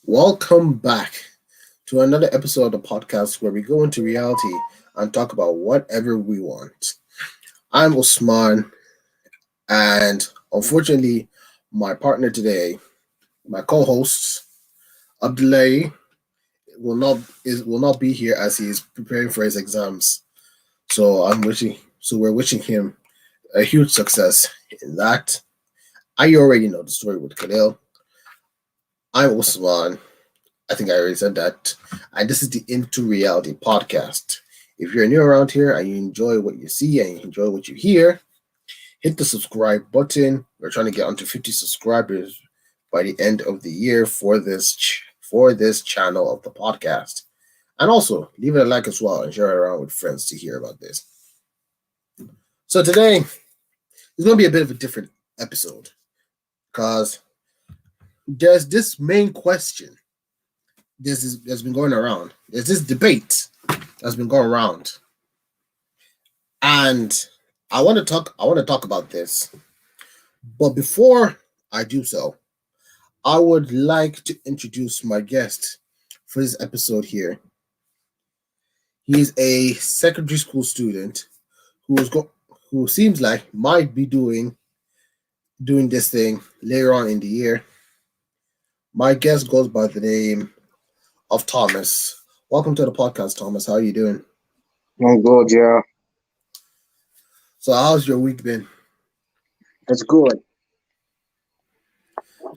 Welcome back to another episode of the podcast where we go into reality and talk about whatever we want. I'm Usman, and unfortunately, my partner today, my co-host Abdullahi, will not be here as he is preparing for his exams. So we're wishing him a huge success in that. I already know the story with Khalil. I'm Usman. I think I already said that. And this is the Into Reality podcast. If you're new around here and you enjoy what you see and you enjoy what you hear, hit the subscribe button. We're trying to get onto 50 subscribers by the end of the year for this channel of the podcast. And also leave it a like as well and share it around with friends to hear about this. So today it's going to be a bit of a different episode because there's this main question that's been going around. There's this debate that's been going around, and I want to talk about this. But before I do so, I would like to introduce my guest for this episode here. He's a secondary school student who seems like might be doing this thing later on in the year. My guest goes by the name of Thomas. Welcome to the podcast, Thomas. How are you doing? I'm good, yeah. So, how's your week been? It's good.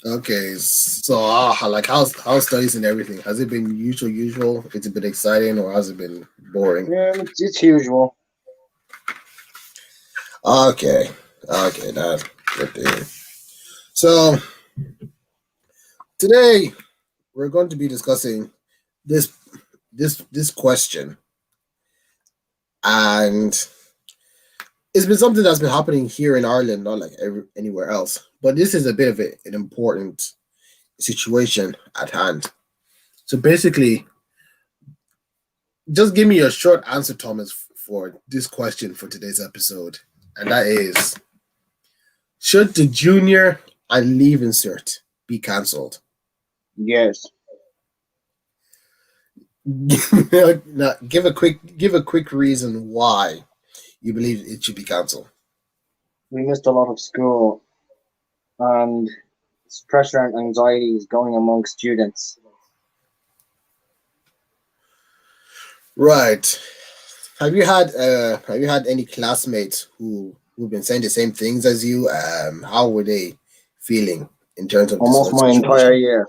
Okay, so like how's studies and everything? Has it been usual? Has it been exciting or has it been boring? Yeah, it's usual. Okay, okay, that's good to hear. So today we're going to be discussing this this question, and it's been something that's been happening here in Ireland, not like anywhere else. But this is a bit of an important situation at hand. So basically, just give me a short answer, Thomas, for this question for today's episode, and that is: should the junior and leave insert be cancelled? Yes. Now, give a quick reason why you believe it should be cancelled. We missed a lot of school, and pressure and anxiety is going among students. Right. Have you had any classmates who've been saying the same things as you? How were they feeling in terms of this Almost whole my entire situation? year.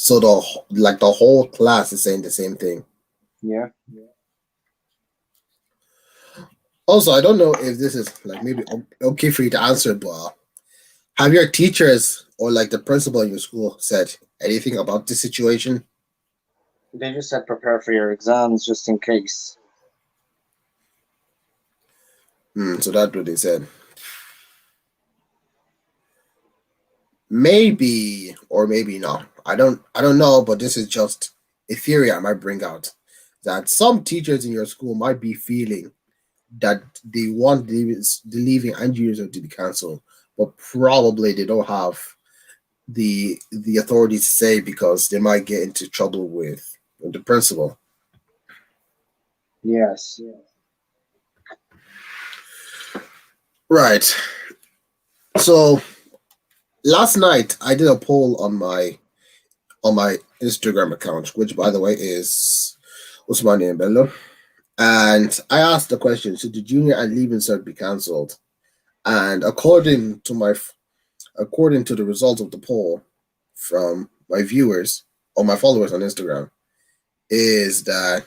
So the whole class is saying the same thing. Yeah. Also, I don't know if this is like maybe okay for you to answer, but have your teachers or like the principal in your school said anything about this situation? They just said prepare for your exams just in case. So that's what they said. Maybe or maybe not. I don't know, but this is just a theory I might bring out that some teachers in your school might be feeling that they want the leaving and user to be cancelled, but probably they don't have the authority to say because they might get into trouble with the principal. Yes. Right. So last night I did a poll on my Instagram account, which by the way is Usman and Bello. And I asked the question: should the junior and leaving cert be cancelled? And according to the result of the poll from my viewers or my followers on Instagram, is that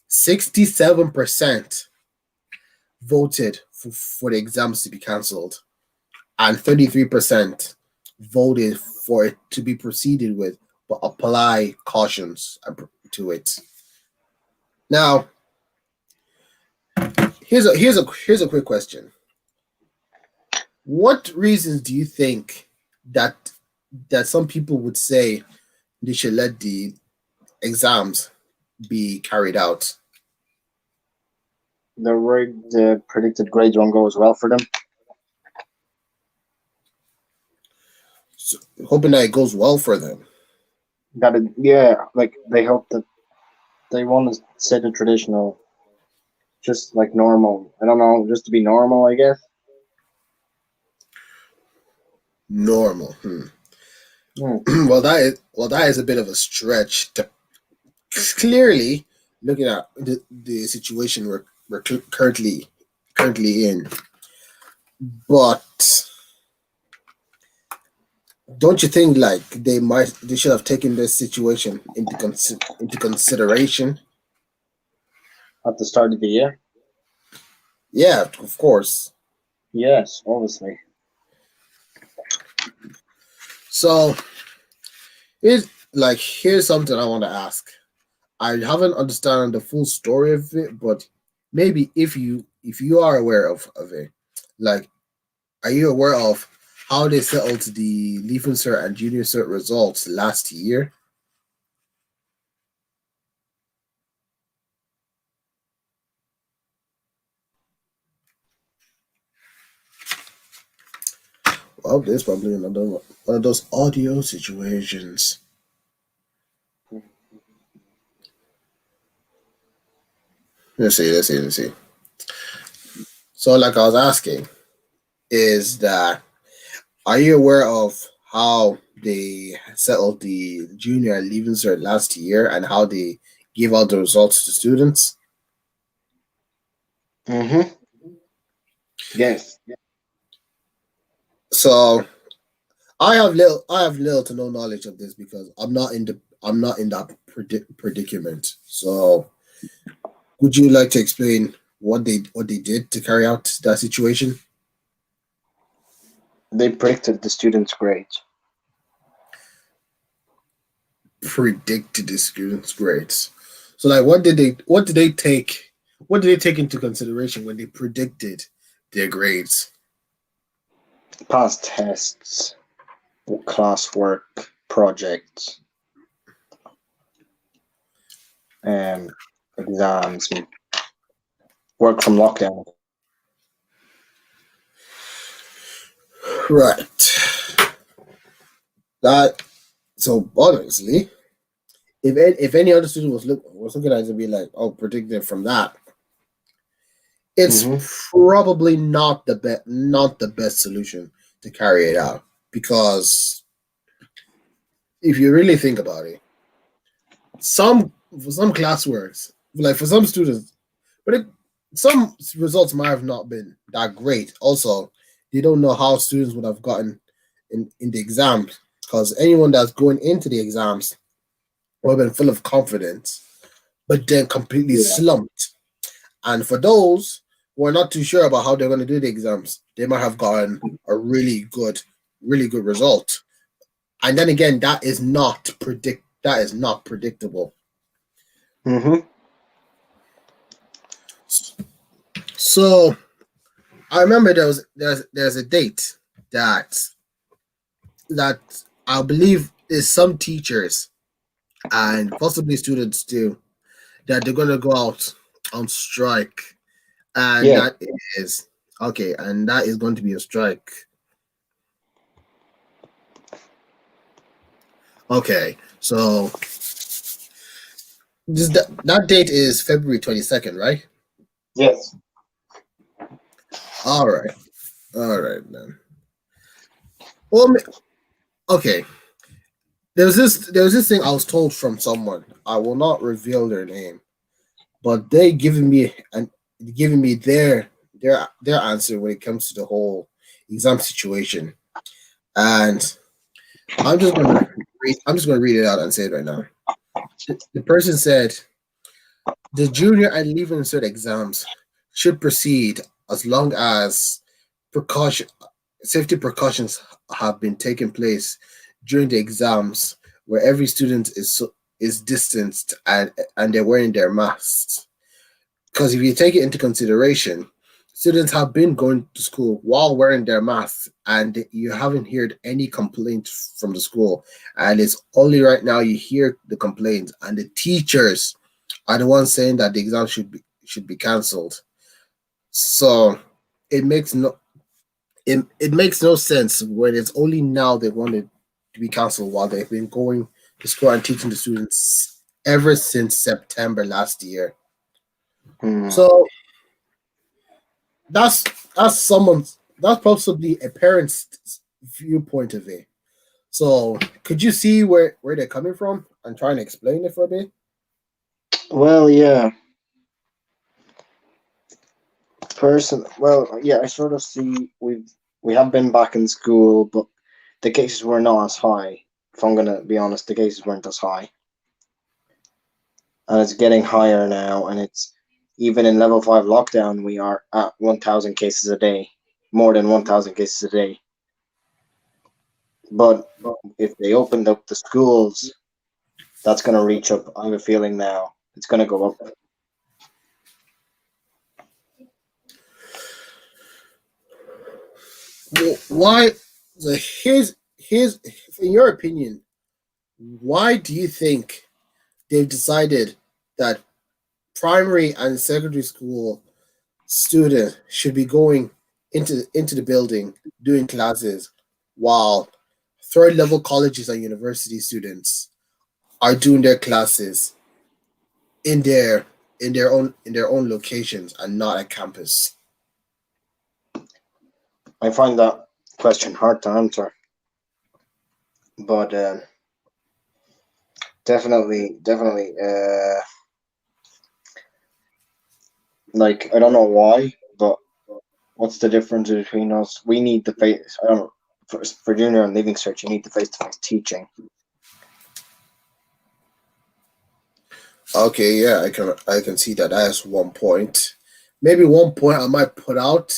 67% voted for the exams to be cancelled, and 33% voted for it to be proceeded with, but apply cautions to it. Now, here's a quick question. What reasons do you think that that some people would say they should let the exams be carried out? The predicted grades won't go as well for them. hoping that it goes well for them. That it, yeah, like they hope that they want to set the traditional, just like normal. I don't know, just to be normal, I guess. Normal. Hmm. Well, that is a bit of a stretch. Clearly, looking at the situation we're currently in, but don't you think like they should have taken this situation into consideration? At the start of the year. Yeah, of course. Yes, obviously. So here's something I want to ask. I haven't understand the full story of it, but maybe if you are aware of it, like, are you aware of how they settled the Leaving Cert and Junior Cert results last year? Well, there's probably another one of those audio situations. Let's see. So, like I was asking, is that are you aware of how they settled the junior and leaving cert last year and how they gave out the results to students? Mm-hmm. Yes. So I have little to no knowledge of this because I'm not in that predicament. So would you like to explain what they did to carry out that situation? They predicted the students' grades. Predicted the students' grades. So like what did they take into consideration when they predicted their grades? Past tests, classwork, projects, um, exams, work from lockdown. Right. That so obviously, if any other student was looking at it and be like, oh, predicted from that, it's Mm-hmm. probably not the best solution to carry it out because if you really think about it, for some classworks, like for some students, but some results might have not been that great. Also, they don't know how students would have gotten in the exams because anyone that's going into the exams would have been full of confidence, but then completely Yeah. slumped. And for those who are not too sure about how they're going to do the exams, they might have gotten a really good result. And then again, that is not predictable. Mm-hmm. So I remember there's a date that that I believe is some teachers and possibly students too that they're gonna go out on strike, and Yeah. that is going to be a strike. Okay, so that date is February 22nd, right? Yes. All right, all right then. Well, okay. There was this thing I was told from someone. I will not reveal their name, but they giving me their answer when it comes to the whole exam situation, and I'm just gonna read it out and say it right now. The person said the junior and leaving cert exams should proceed as long as precaution safety precautions have been taken place during the exams, where every student is distanced and they're wearing their masks. Because if you take it into consideration, students have been going to school while wearing their masks, and you haven't heard any complaint from the school. And it's only right now you hear the complaints, and the teachers are the ones saying that the exam should be cancelled. So it makes no it makes no sense when it's only now they want to. to be cancelled while they've been going to school and teaching the students ever since September last year. Hmm. So that's that's possibly a parent's viewpoint of it. So could you see where they're coming from and trying to explain it for a bit? Well, yeah, yeah, I sort of see we have been back in school, but the cases were not as high. If I'm gonna be honest, the cases weren't as high, and it's getting higher now. And it's even in level 5 lockdown, we are at 1,000 cases a day, more than 1,000 cases a day. But if they opened up the schools, that's gonna reach up. I have a feeling now it's gonna go up. Well, why? So here's in your opinion, why do you think they've decided that primary and secondary school students should be going into the building doing classes while third level colleges and university students are doing their classes in their own locations and not at campus? I find that question hard to answer, but definitely. Like I don't know why, but what's the difference between us? We need the face. I don't know. For junior and leaving cert, you need the face-to-face teaching. Okay, yeah, I can see that as one point. Maybe one point I might put out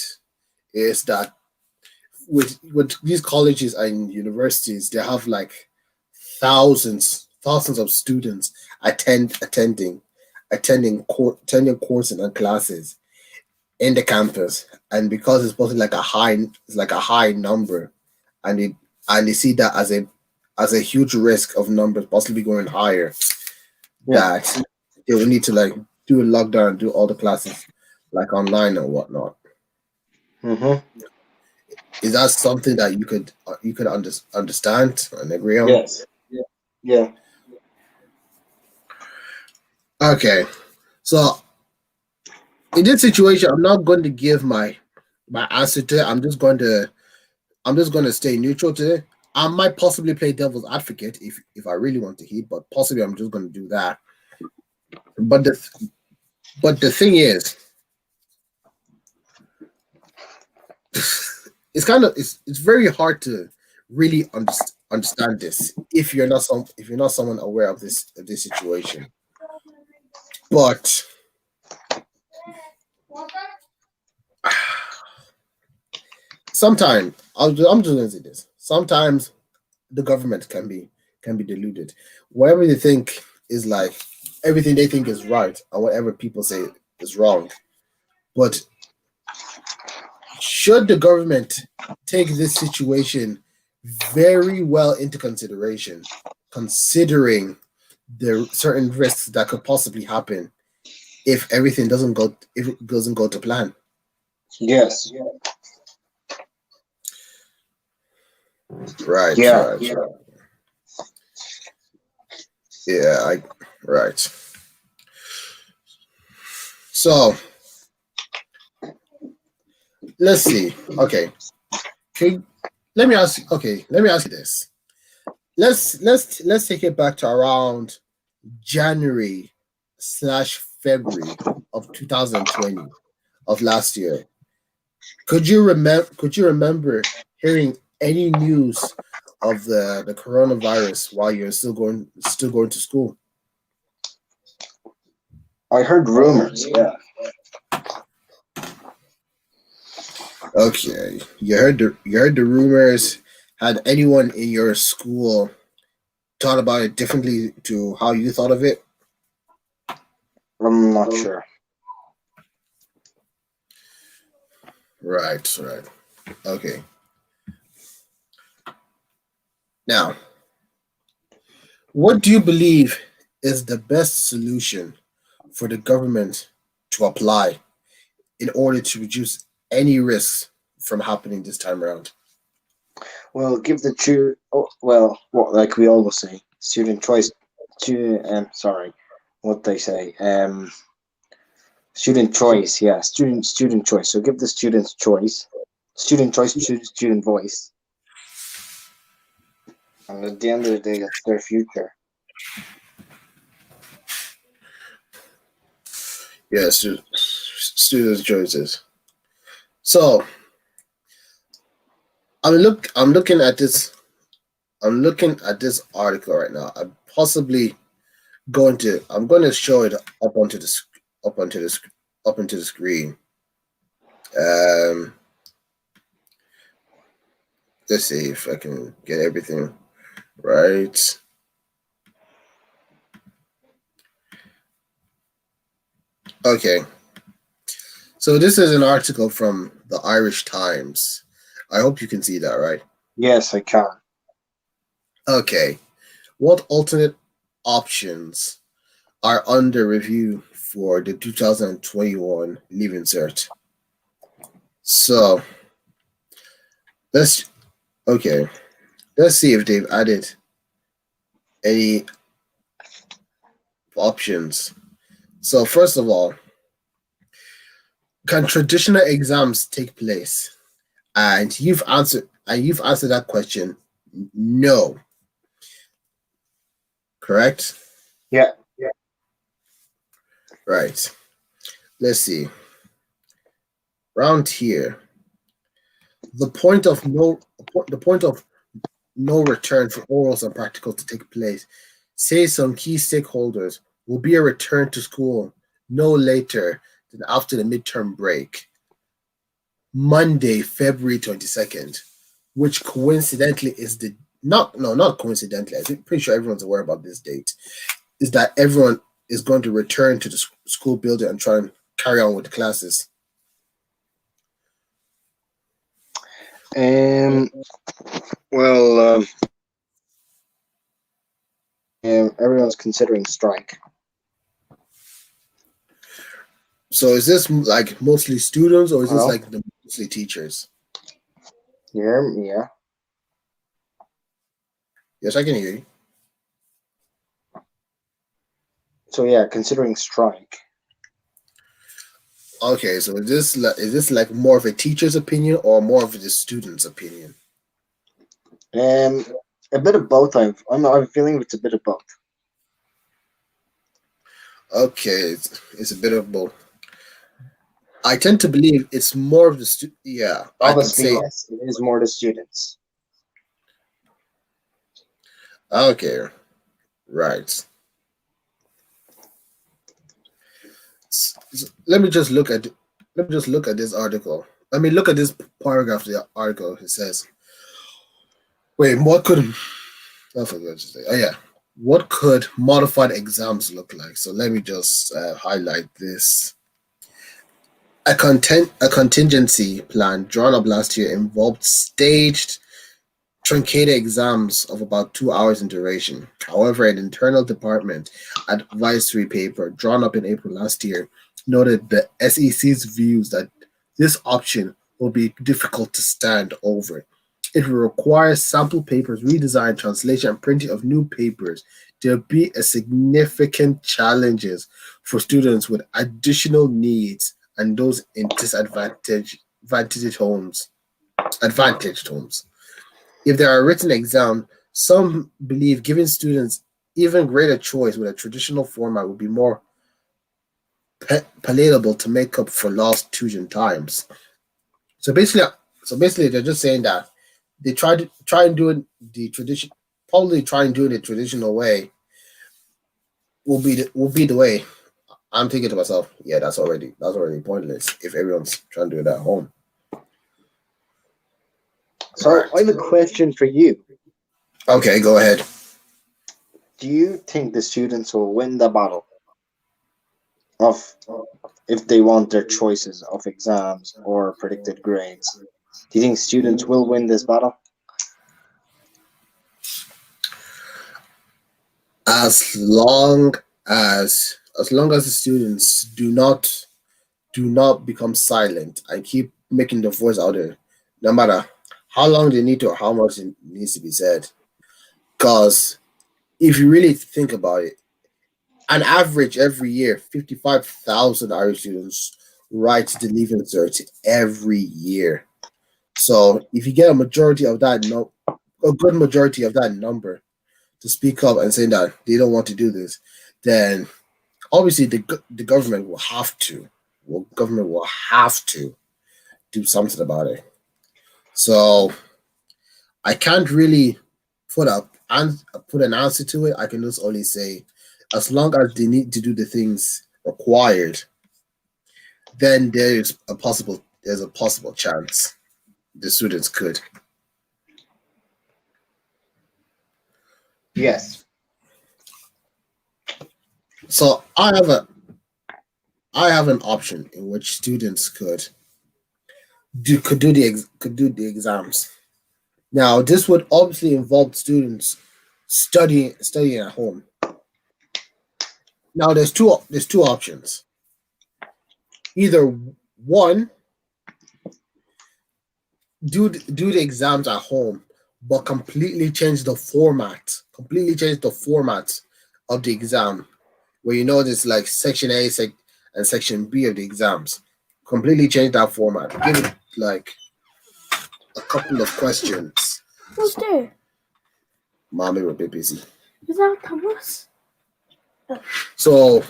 is that with these colleges and universities, they have like thousands of students attending courses and classes in the campus, and because it's supposed to be like a high number, and they see that as a huge risk of numbers possibly going higher, Yeah. that they will need to like do a lockdown and do all the classes like online and whatnot. Mm-hmm. Is that something that you could understand and agree on? Yes. Yeah. Okay, so in this situation, I'm not going to give my answer to it. I'm just going to stay neutral to it. I might possibly play devil's advocate if I really want to heat, but possibly I'm just going to do that. But the thing is, it's very hard to really understand this if you're not someone aware of this situation. But sometimes I'm just going to say this. Sometimes the government can be deluded. Whatever they think is like everything they think is right, and whatever people say is wrong. But should the government take this situation very well into consideration, considering the certain risks that could possibly happen if it doesn't go to plan? Yes. Right, Yeah. right, right. Yeah, I right. So let's see. Okay, can, let me ask you this. Let's take it back to around January slash February of 2020 of last year. Could you remember hearing any news of the coronavirus while you're still going to school? I heard rumors. Yeah. Okay, you heard the rumors. Had anyone in your school thought about it differently to how you thought of it? I'm not sure. Right, right. Okay. Now, what do you believe is the best solution for the government to apply in order to reduce any risks from happening this time around? Well, give the choose. Oh, well, what like we always say, student choice. Sorry, what they say. Student choice. Yeah, student choice. So give the students choice. Student choice, student voice. And at the end of the day, that's their future. Yes, students' choices. So I'm looking at this. I'm looking at this article right now. I'm going to show it up onto the up onto the screen. Um, let's see if I can get everything right. Okay, so this is an article from the Irish Times. I hope you can see that, right? Yes, I can. Okay, what alternate options are under review for the 2021 Leaving Cert? So let's okay. Let's see if they've added any options. So first of all, can traditional exams take place? And you've answered that question. No, correct? Yeah. Right. Let's see. Round here, the point of no the point of no return for orals and practicals to take place. Say some key stakeholders will be a return to school no later than after the midterm break, Monday, February 22nd, which coincidentally is the not coincidentally, I'm pretty sure everyone's aware about this date, is that everyone is going to return to the school building and try and carry on with the classes. Um. Well, everyone's considering strike. So is this like mostly students or is this Hello. like the mostly teachers? Yeah. Yeah. Yes, I can hear you. So yeah, considering strike. Okay, so is this like more of a teacher's opinion or more of the student's opinion? Um. A bit of both. I'm feeling it's a bit of both. Okay, it's a bit of both. I tend to believe it's more of the yeah, I could Obviously, say yes, it is more the students. okay, right. Let me just look at this article. I mean, look at this paragraph of the article. It says, "Wait, what could I forgot to say? Oh yeah, what could modified exams look like?" So let me just highlight this. A contingency plan drawn up last year involved staged truncated exams of about 2 hours in duration. However, an internal department advisory paper drawn up in April last year noted the SEC's views that this option will be difficult to stand over. It will require sample papers, redesign, translation, and printing of new papers. There'll be a significant challenges for students with additional needs and those in advantaged homes. Advantaged homes. If there are written exams, some believe giving students even greater choice with a traditional format would be more palatable to make up for lost tuition times. So basically, they're just saying that they try and do it the tradition, probably try and do it the traditional way will be the way. I'm thinking to myself, yeah, that's already pointless if everyone's trying to do it at home. So I Right. have a question for you. Okay, go ahead. Do you think the students will win the battle of if they want their choices of exams or predicted grades? Do you think students will win this battle? As long as long as the students do not become silent and keep making the voice out there, no matter how long they need to or how much it needs to be said. Because if you really think about it, on average every year, 55,000 Irish students write the leaving cert every year. So if you get a majority of that, no, a good majority of that number to speak up and saying that they don't want to do this, then obviously the government will have to. Well, government will have to do something about it. So I can't really put up and put an answer to it. I can just only say, as long as they need to do the things required, then there's a possible chance the students could. Yes. So I have an option in which students could do the exams. Now this would obviously involve students studying at home. Now there's two options. Either one, do the exams at home, but completely change the format of the exam, where you know there's like section and section B of the exams. Completely change that format. Give it like a couple of questions. Who's there? Mommy will be busy. Is that Thomas? So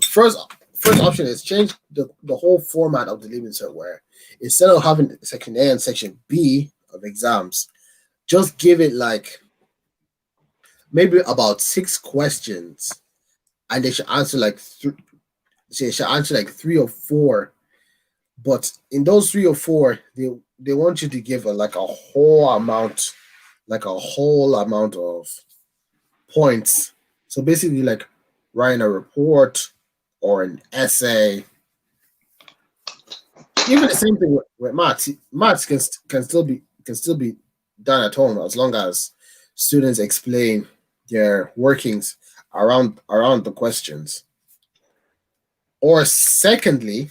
first first option is change the whole format of the Leaving Cert, where instead of having section A and section B of exams, just give it like maybe about 6 questions, and they should answer like three or four. But in those three or four, they want you to give like a whole amount of points. So basically, like writing a report or an essay. Even the same thing with maths. Maths can still be done at home as long as students explain their workings around the questions. Or secondly,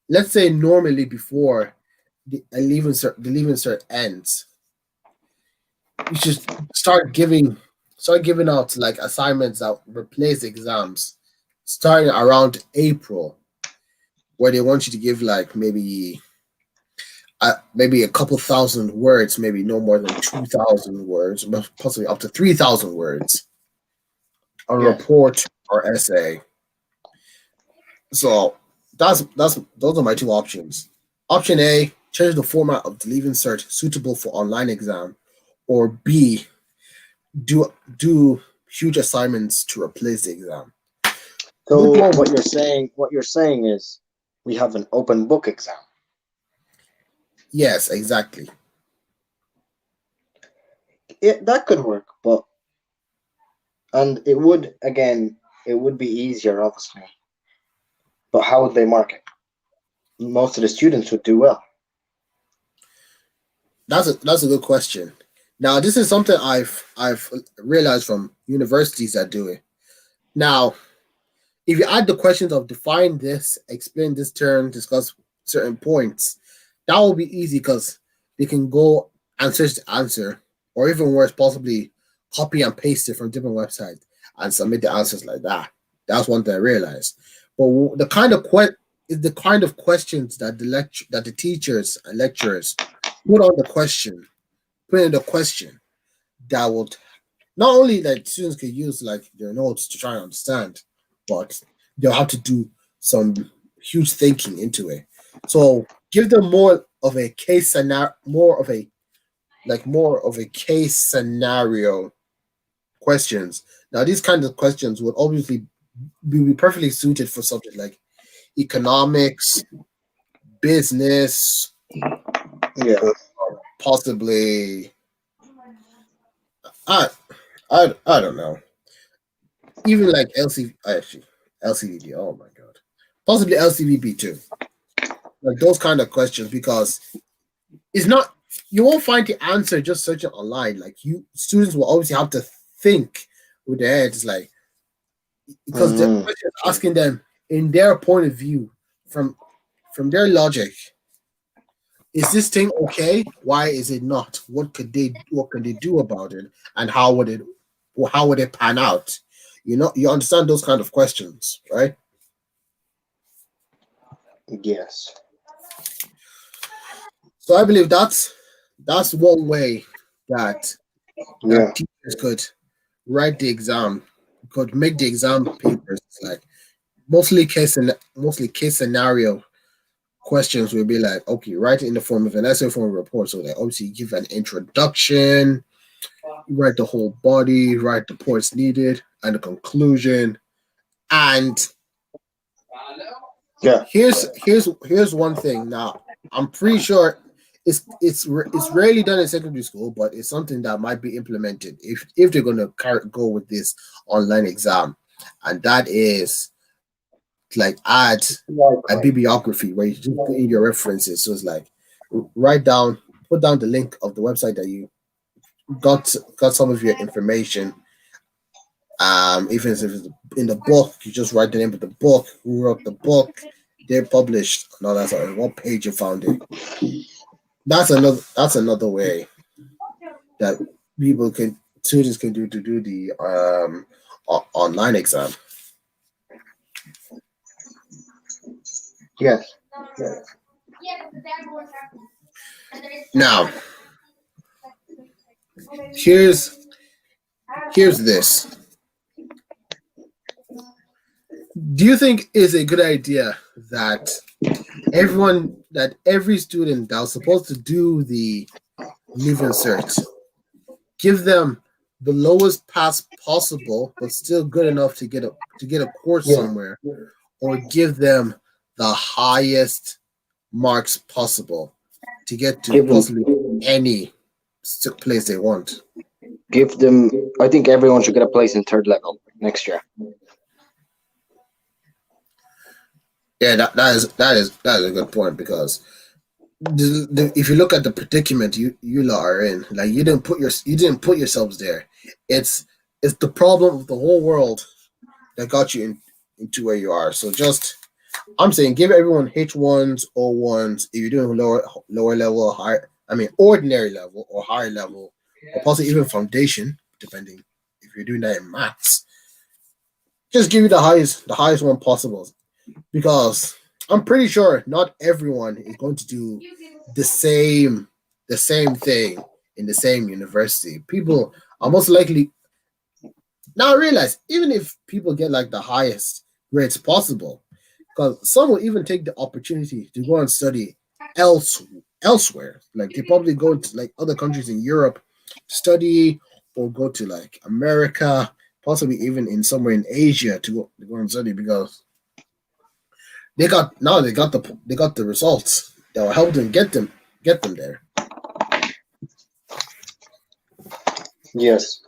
let's say normally before the leaving cert ends, you should start giving out like assignments that replace exams starting around April, where they want you to give like maybe a couple thousand words, maybe no more than 2,000 words, possibly up to 3,000 words, a Yeah. report or essay. So those are my two options. Option A, change the format of the leaving cert suitable for online exam, or B, do huge assignments to replace the exam. So Which one? what you're saying is we have an open book exam. Yes, exactly. That could work, and it would be easier, obviously. But how would they mark it? Most of the students would do well. That's a good question. Now, this is something I've realized from universities that do it. Now, if you add the questions of define this, explain this term, discuss certain points, that will be easy because they can go and search the answer, or even worse, possibly copy and paste it from different websites and submit the answers like that. That's one thing I realized. But the kind of questions that the teachers and lecturers put in the question that would not only that students can use like their notes to try and understand, but they'll have to do some huge thinking into it. So give them more of a case scenario, more of a case scenario questions. Now these kinds of questions would obviously be perfectly suited for subjects like economics, business, Yeah. possibly I I don't know. Even like LCVB. Oh my god, possibly LCVB too. Like those kind of questions, because it's not you won't find the answer just searching online. Like you students will obviously have to think with their heads, like because the Mm. question is asking them in their point of view from their logic Is this thing okay? Why is it not? What can they do about it? And how would it pan out? You understand those kind of questions, right? Yes. So I believe that's one way that Yeah. teachers could write the exam, could make the exam papers like mostly case scenario questions will be like, okay, write it in the form of an essay form of report. So that obviously you give an introduction, you write the whole body, write the points needed, and the conclusion. And Yeah. here's one thing. Now, I'm pretty sure it's rarely done in secondary school, but it's something that might be implemented if they're gonna go with this online exam, and that is like add a bibliography where you just put in your references. So it's like write down, put down the link of the website that you got some of your information. Even if it's in the book, you just write the name of the book, who wrote the book, they're published, and all that sort of what page you found it. That's another way that people can students can do to do the online exam. Yes. Now, here's here's this. Do you think it's a good idea that every student that was supposed to do the leaving cert give them the lowest pass possible, but still good enough to get a course Yeah. somewhere, or give them the highest marks possible to get to Give them. possibly any place they want? Give them. I think everyone should get a place in third level next year. Yeah, that is a good point because if you look at the predicament you lot are in, like you didn't put yourselves there. It's it's the problem of the whole world that got you into where you are. So just I'm saying give everyone H1s, O1s if you're doing lower level, higher. I mean ordinary level or higher level, or possibly even foundation, depending if you're doing that in maths. Just give you the highest one possible because I'm pretty sure not everyone is going to do the same the same thing in the same university. People are most likely now realize even if people get like the highest grades possible, because some will even take the opportunity to go and study else elsewhere. Like they probably go to like other countries in Europe to study or go to like America, possibly even in somewhere in Asia to go and study because they got the results that will help them get them there. Yes.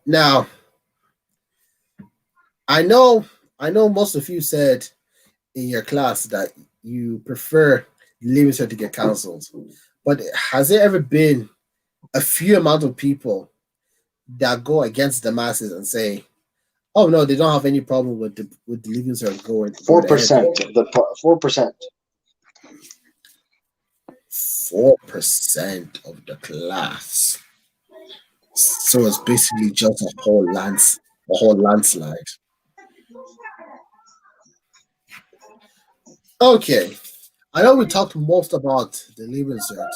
Now, I know most of you said in your class that you prefer leaving cert to get cancelled. But has there ever been a few amount of people that go against the masses and say, "Oh no, they don't have any problem with the leaving cert Four going ahead." percent of the 4%. 4% of the class. So it's basically just a whole landslide. Okay, I know we talked most about the leaving cert,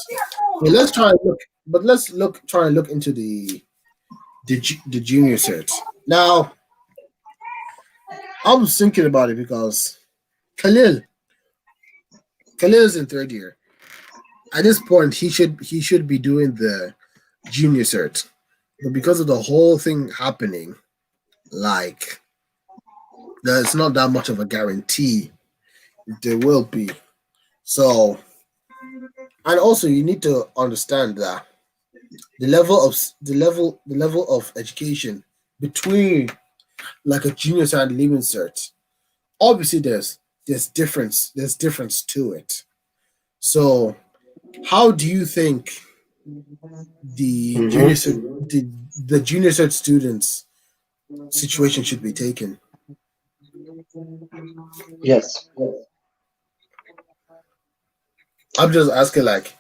but let's try and look into the junior cert. Now, I was thinking about it because Khalil Khalil is in third year. At this point, he should be doing the junior cert, but because of the whole thing happening, like there's not that much of a guarantee there will be. So, and also you need to understand that the level of education between like a junior cert and leaving cert, obviously there's difference to it. So how do you think the Mm-hmm. junior cert, the junior cert students situation should be taken? Yes. I'm just asking, like,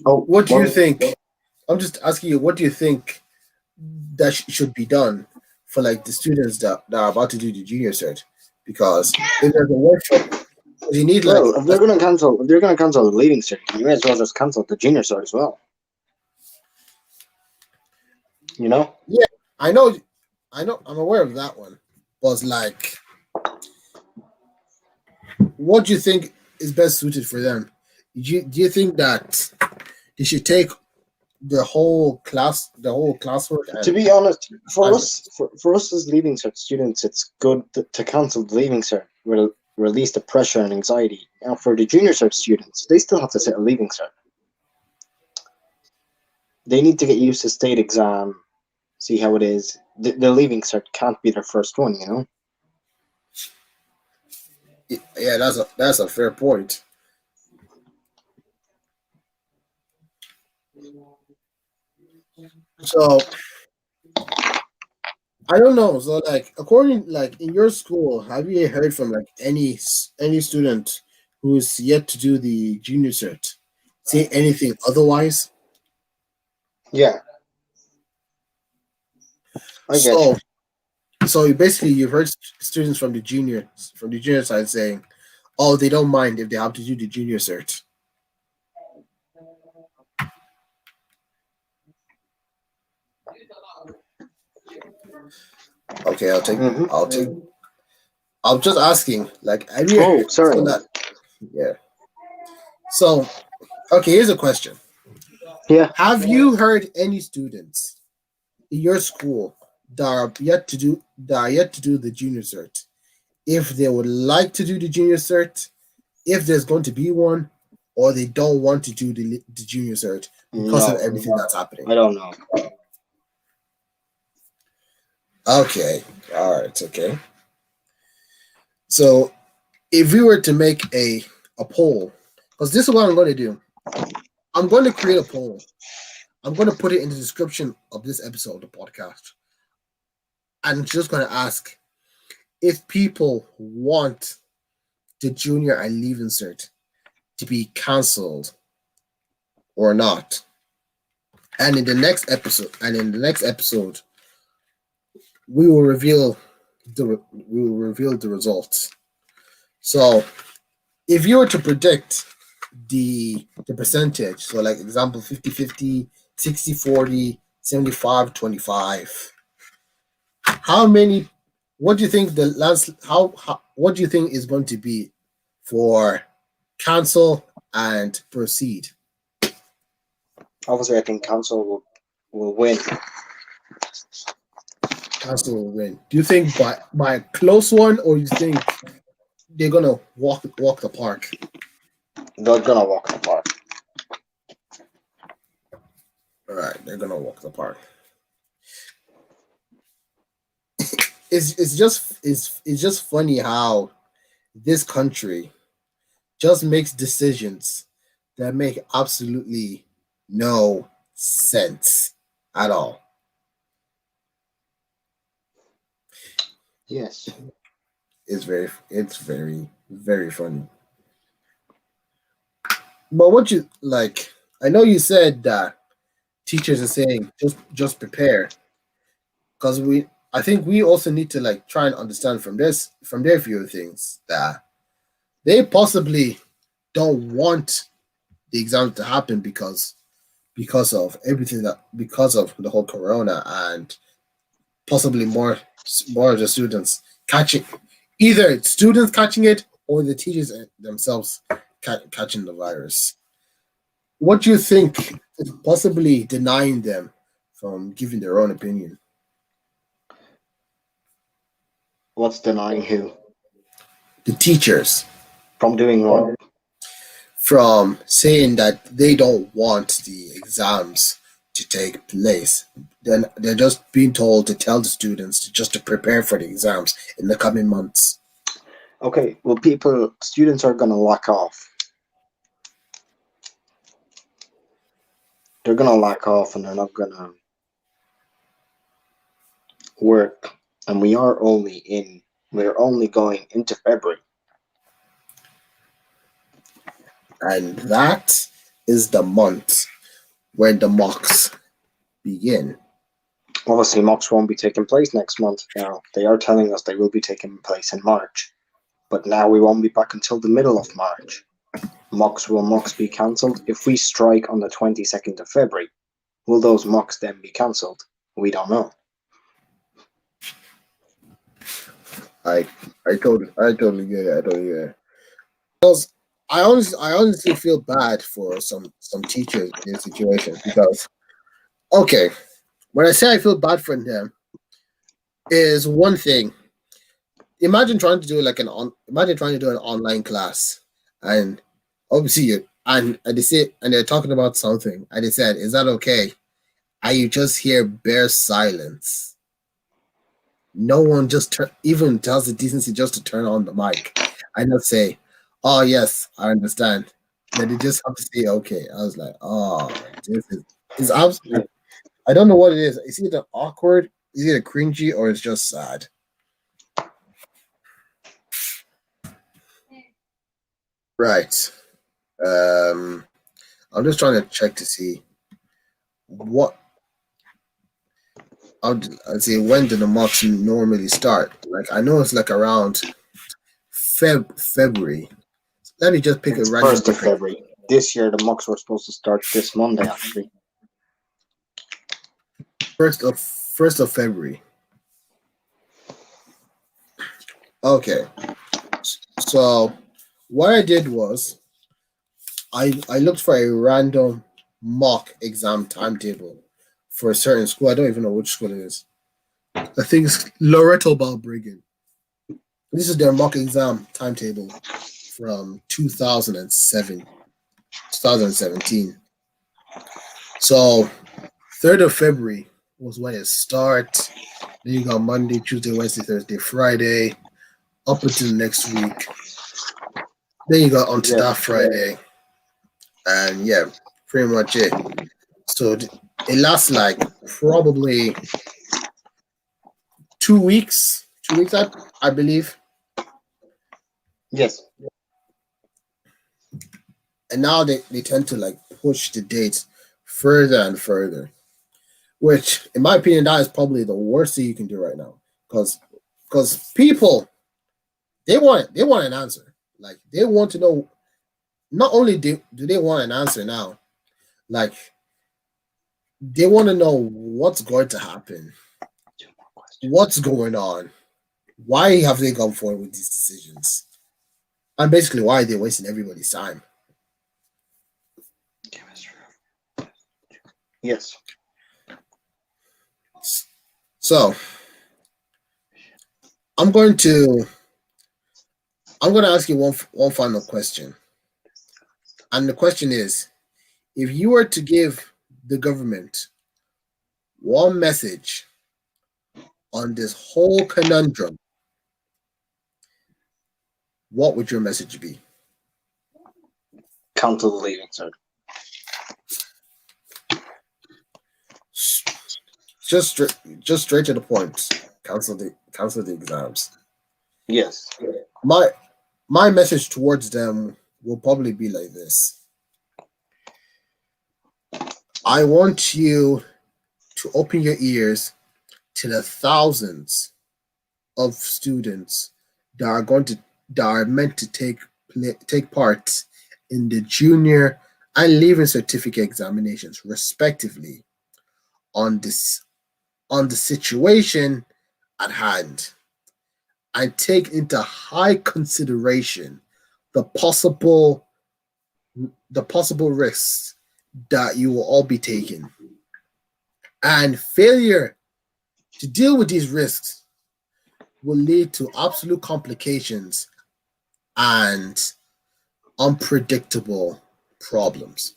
Oh, what do you well, think? I'm just asking you, what do you think that should be done for like the students that are about to do the junior cert? Because if there's a workshop, you need like well, if they're gonna cancel the leaving cert, you may as well just cancel the junior cert as well. You know? yeah, I know, I'm aware of that one, but like, what do you think is best suited for them? Do you think that they should take the whole classwork To and be honest, as for us as leaving cert students, it's good to cancel the leaving cert. Will release the pressure and anxiety. Now, for the junior cert students, they still have to sit a leaving cert. They need to get used to state exam, see how it is. The leaving cert can't be their first one, you know. yeah, that's a fair point. So I don't know. So like according like in your school, have you heard from like any student who's yet to do the junior cert say anything otherwise? Yeah, I get you. So so basically you've heard students from the junior side saying, oh, they don't mind if they have to do the junior cert. Okay, Hmm. I'll take I'm just asking, like have you Oh, so sorry. that yeah. So okay, here's a question. Yeah. Have you heard any students in your school that are yet to do the junior cert? If they would like to do the junior cert, if there's going to be one, or they don't want to do the junior cert because of No, everything that's happening. I don't know. Okay, all right, okay. So if we were to make a poll, because this is what I'm going to do, I'm going to create a poll. I'm going to put it in the description of this episode of the podcast. I'm just going to ask if people want the junior and leaving cert to be cancelled or not. And in the next episode, we will reveal the results. So if you were to predict the percentage, so like example 50-50, 60-40, 75-25, how many what do you think the last how what do you think is going to be for cancel and proceed? Obviously, I think council will win. Cancel will win. Do you think by a close one, or you think they're gonna walk the park? They're gonna walk in the park. All right, they're gonna walk the park. It's just funny how this country just makes decisions that make absolutely no sense at all. Yes. It's very funny. But what you like? I know you said that teachers are saying just prepare because I think we also need to like try and understand from their view of things that they possibly don't want the exam to happen because of the whole corona and possibly more of the students catching either students catching it or the teachers themselves catching the virus. What do you think is possibly denying them from giving their own opinion? What's denying who The teachers from doing what? from saying that they don't want the exams to take place. Then they're just being told to tell the students to prepare for the exams in the coming months. Okay. Well, students are gonna lack off. They're gonna lack off, and they're not gonna work. And we're only going into February. and that is the month when the mocks begin. Obviously, mocks won't be taking place next month. Now, they are telling us they will be taking place in March, but now we won't be back until the middle of March. Mocks be cancelled? If we strike on the 22nd of February, will those mocks then be cancelled? We don't know. I I totally get it. I totally get it. Because I honestly feel bad for some teachers in this situation because okay, when I say I feel bad for them is one thing. Imagine trying to do like imagine trying to do an online class and obviously and they say and they're talking about something and they said, is that okay? And you just hear bare silence. No one even tells the decency just to turn on the mic. I just say, "Oh yes, I understand." Then they just have to say, "Okay." I was like, "Oh, this is absolutely." I don't know what it is. Is it either awkward, is it cringy, or it's just sad? Right. Um, I'm just trying to check to see what I'd say when do the mocks normally start. Like I know it's like around February. Let me just pick a It's random 1st of different. February. This year, the mocks were supposed to start this Monday, actually. First of February. Okay. So what I did was I looked for a random mock exam timetable for a certain school. I don't even know which school it is. I think it's Loretto Balbriggan. This is their mock exam timetable from 2017. So 3rd of February was when it starts. Then you got Monday, Tuesday, Wednesday, Thursday, Friday, up until next week. Then you got onto Yes. that Friday, and yeah, pretty much it. So it lasts like probably 2 weeks. 2 weeks, I believe. Yes. And now they tend to like push the dates further and further. Which, in my opinion, that is probably the worst thing you can do right now. Because people they want an answer. Like they want to know. Not only do they want an answer now, like they want to know what's going to happen, what's going on, why have they gone forward with these decisions, and basically why are they wasting everybody's time. Yes. So I'm going to ask you one final question, and the question is: if you were to give the government one message on this whole conundrum, what would your message be? Cancel the leaving cert. Just straight to the point. Cancel the exams. Yes. My my message towards them will probably be like this. I want you to open your ears to the thousands of students that are going to that are meant to take part in the junior and leaving certificate examinations, respectively, on the situation at hand, and take into high consideration the possible the possible risks that you will all be taking. And failure to deal with these risks will lead to absolute complications and unpredictable problems.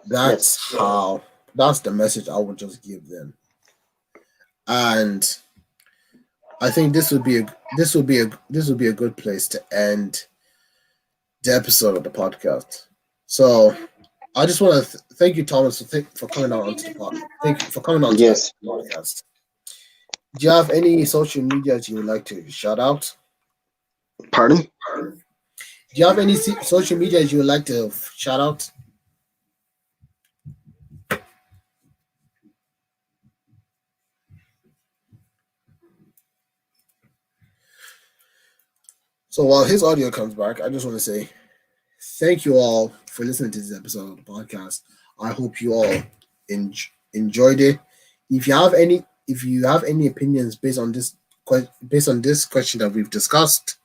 Yes. That's the message I would just give them. And I think this would be a good place to end the episode of the podcast. So I just want to thank you, Thomas, for coming out onto the podcast. Thank you for coming on to the Yes. podcast. Do you have any social medias you would like to shout out? Pardon? Do you have any social medias you would like to shout out? So while his audio comes back, I just want to say thank you all for listening to this episode of the podcast. I hope you all enjoyed it. If you have any opinions based on this question that we've discussed,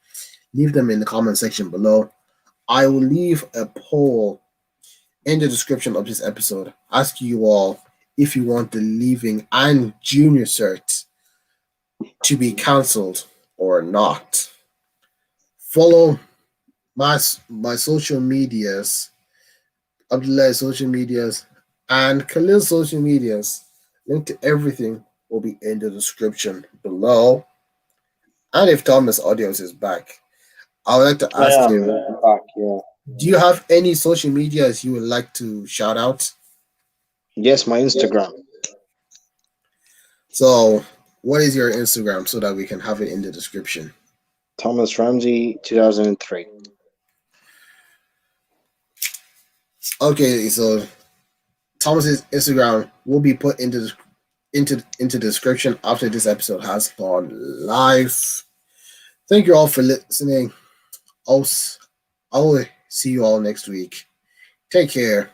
leave them in the comment section below. I will leave a poll in the description of this episode asking you all if you want the leaving and junior cert to be cancelled or not. Follow my social medias, Abdullahi's social medias, and Khalil's social medias. Link to everything will be in the description below. And if Thomas Audios is back, I would like to I ask am him, back. Yeah. do you have any social medias you would like to shout out? Yes, my Instagram. So, what is your Instagram so that we can have it in the description? Thomas Ramsey 2003. Okay, so Thomas's Instagram will be put into the description after this episode has gone live. Thank you all for listening. I will see you all next week. Take care.